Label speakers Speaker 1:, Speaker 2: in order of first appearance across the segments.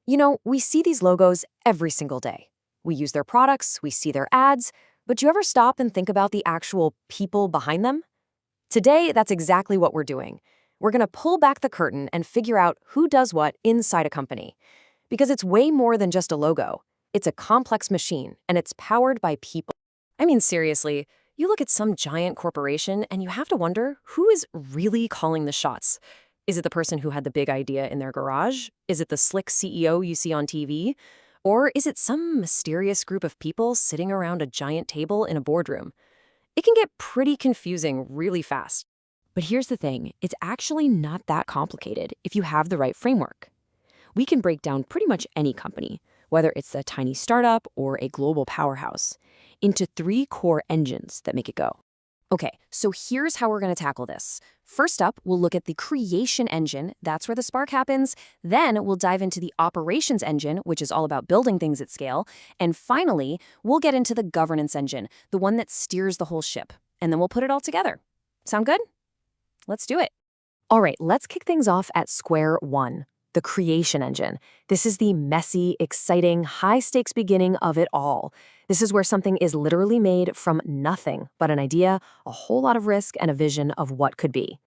Speaker 1: We see these logos every single day. We use their products, we see their ads, but do you ever stop and think about the actual people behind them? Today, that's exactly what we're doing. We're going to pull back the curtain and figure out who does what inside a company. Because it's way more than just a logo. It's a complex machine, and it's powered by people. I mean, seriously, you look at some giant corporation and you have to wonder who is really calling the shots. Is it the person who had the big idea in their garage? Is it the slick CEO you see on TV? Or is it some mysterious group of people sitting around a giant table in a boardroom? It can get pretty confusing really fast. But here's the thing, it's actually not that complicated if you have the right framework. We can break down pretty much any company, whether it's a tiny startup or a global powerhouse, into 3 core engines that make it go. Okay, so here's how we're going to tackle this. First up, we'll look at the creation engine. That's where the spark happens. Then we'll dive into the operations engine, which is all about building things at scale. And finally, we'll get into the governance engine, the one that steers the whole ship. And then we'll put it all together. Sound good? Let's do it. All right, let's kick things off at square one. The creation engine. This is the messy, exciting, high-stakes beginning of it all. This is where something is literally made from nothing but an idea, a whole lot of risk, and a vision of what could be.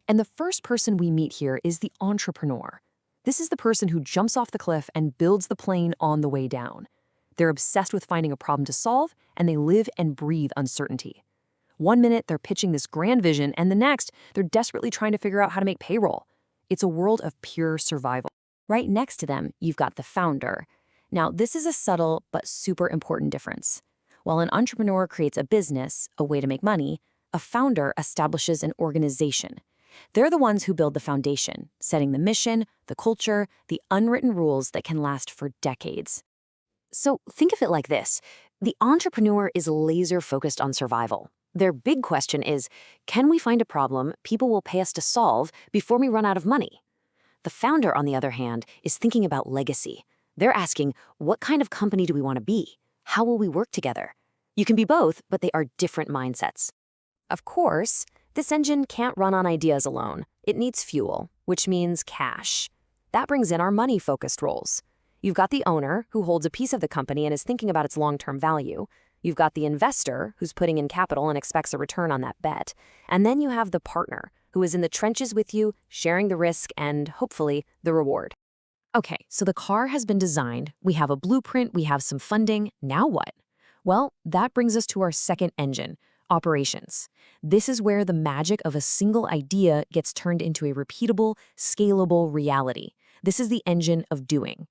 Speaker 1: And the first person we meet here is the entrepreneur. This is the person who jumps off the cliff and builds the plane on the way down. They're obsessed with finding a problem to solve, and they live and breathe uncertainty. One minute, they're pitching this grand vision, and the next, they're desperately trying to figure out how to make payroll. It's a world of pure survival. Right next to them, you've got the founder. Now, this is a subtle but super important difference. While an entrepreneur creates a business, a way to make money, a founder establishes an organization. They're the ones who build the foundation, setting the mission, the culture, the unwritten rules that can last for decades. So think of it like this. The entrepreneur is laser-focused on survival. Their big question is, can we find a problem people will pay us to solve before we run out of money? The founder, on the other hand, is thinking about legacy. They're asking, what kind of company do we want to be? How will we work together? You can be both, but they are different mindsets. Of course, this engine can't run on ideas alone. It needs fuel, which means cash. That brings in our money-focused roles. You've got the owner, who holds a piece of the company and is thinking about its long-term value. You've got the investor, who's putting in capital and expects a return on that bet. And then you have the partner, who is in the trenches with you, sharing the risk and, hopefully, the reward. Okay, so the car has been designed, we have a blueprint, we have some funding, now what? Well, that brings us to our second engine, operations. This is where the magic of a single idea gets turned into a repeatable, scalable reality. This is the engine of doing.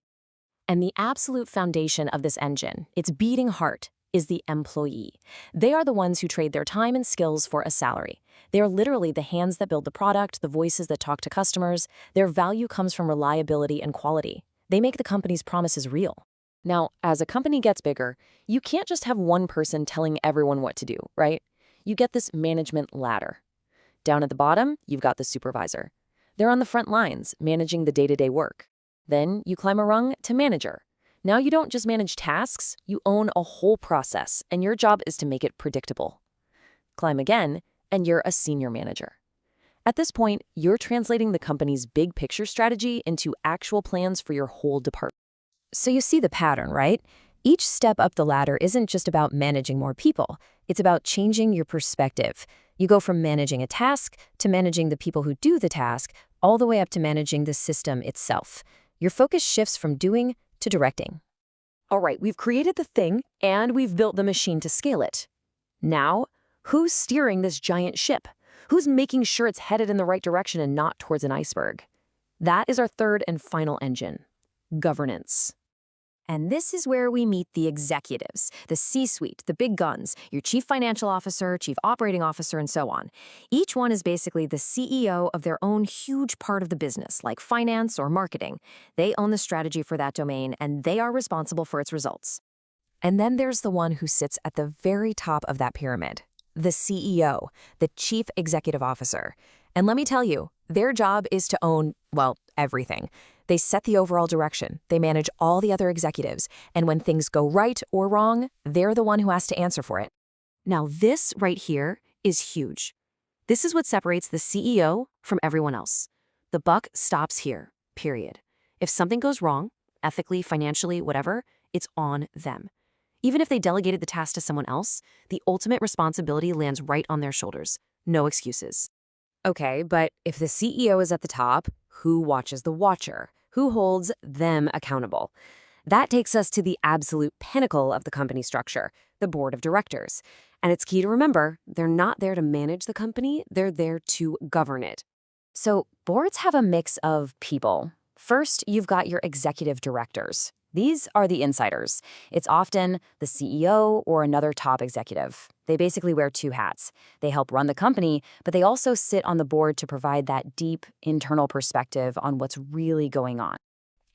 Speaker 1: And the absolute foundation of this engine, its beating heart, is the employee. They are the ones who trade their time and skills for a salary. They are literally the hands that build the product, the voices that talk to customers. Their value comes from reliability and quality. They make the company's promises real. Now, as a company gets bigger, you can't just have one person telling everyone what to do, right? You get this management ladder. Down at the bottom, you've got the supervisor. They're on the front lines, managing the day-to-day work. Then you climb a rung to manager. Now you don't just manage tasks, you own a whole process, and your job is to make it predictable. Climb again, and you're a senior manager. At this point, you're translating the company's big picture strategy into actual plans for your whole department. So you see the pattern, right? Each step up the ladder isn't just about managing more people. It's about changing your perspective. You go from managing a task to managing the people who do the task, all the way up to managing the system itself. Your focus shifts from doing to directing. All right, we've created the thing, and we've built the machine to scale it. Now, who's steering this giant ship? Who's making sure it's headed in the right direction and not towards an iceberg? That is our third and final engine, governance. And this is where we meet the executives, the C-suite, the big guns, your chief financial officer, chief operating officer, and so on. Each one is basically the CEO of their own huge part of the business, like finance or marketing. They own the strategy for that domain, and they are responsible for its results. And then there's the one who sits at the very top of that pyramid, the CEO, the chief executive officer. And let me tell you, their job is to own, well, everything. They set the overall direction, they manage all the other executives, and when things go right or wrong, they're the one who has to answer for it. Now this right here is huge. This is what separates the CEO from everyone else. The buck stops here, period. If something goes wrong, ethically, financially, whatever, it's on them. Even if they delegated the task to someone else, the ultimate responsibility lands right on their shoulders. No excuses. Okay, but if the CEO is at the top, who watches the watcher? Who holds them accountable? That takes us to the absolute pinnacle of the company structure, the board of directors. And it's key to remember, they're not there to manage the company, they're there to govern it. So, boards have a mix of people. First, you've got your executive directors. These are the insiders. It's often the CEO or another top executive. They basically wear two hats. They help run the company, but they also sit on the board to provide that deep internal perspective on what's really going on.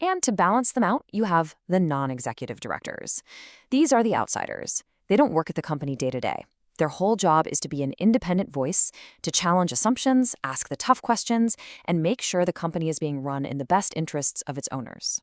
Speaker 1: And to balance them out, you have the non-executive directors. These are the outsiders. They don't work at the company day to day. Their whole job is to be an independent voice, to challenge assumptions, ask the tough questions, and make sure the company is being run in the best interests of its owners.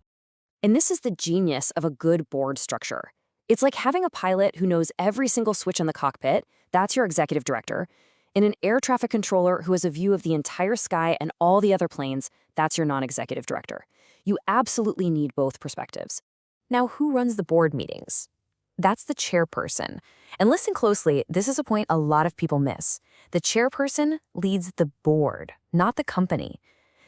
Speaker 1: And this is the genius of a good board structure. It's like having a pilot who knows every single switch in the cockpit, that's your executive director, and an air traffic controller who has a view of the entire sky and all the other planes, that's your non-executive director. You absolutely need both perspectives. Now, who runs the board meetings? That's the chairperson. And listen closely, this is a point a lot of people miss. The chairperson leads the board, not the company.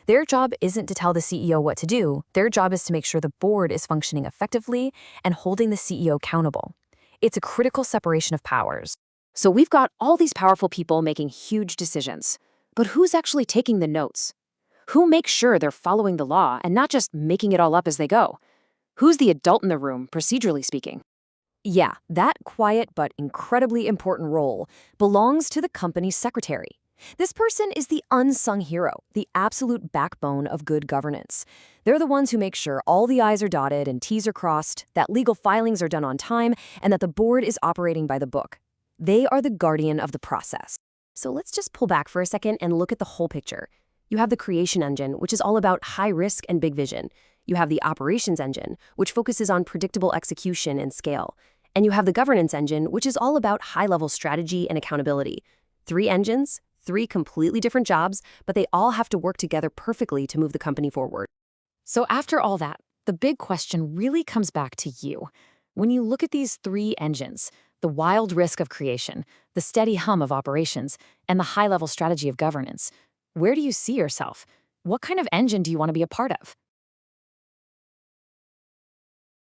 Speaker 1: Their job isn't to tell the CEO what to do. Their job is to make sure the board is functioning effectively and holding the CEO accountable. It's a critical separation of powers. So we've got all these powerful people making huge decisions. But who's actually taking the notes? Who makes sure they're following the law and not just making it all up as they go? Who's the adult in the room, procedurally speaking? Yeah, that quiet but incredibly important role belongs to the company's secretary. This person is the unsung hero, the absolute backbone of good governance. They're the ones who make sure all the I's are dotted and T's are crossed, that legal filings are done on time, and that the board is operating by the book. They are the guardian of the process. So let's just pull back for a second and look at the whole picture. You have the creation engine, which is all about high risk and big vision. You have the operations engine, which focuses on predictable execution and scale. And you have the governance engine, which is all about high-level strategy and accountability. 3 engines, 3 completely different jobs, but they all have to work together perfectly to move the company forward. So after all that, the big question really comes back to you. When you look at these 3 engines, the wild risk of creation, the steady hum of operations, and the high-level strategy of governance, where do you see yourself? What kind of engine do you want to be a part of?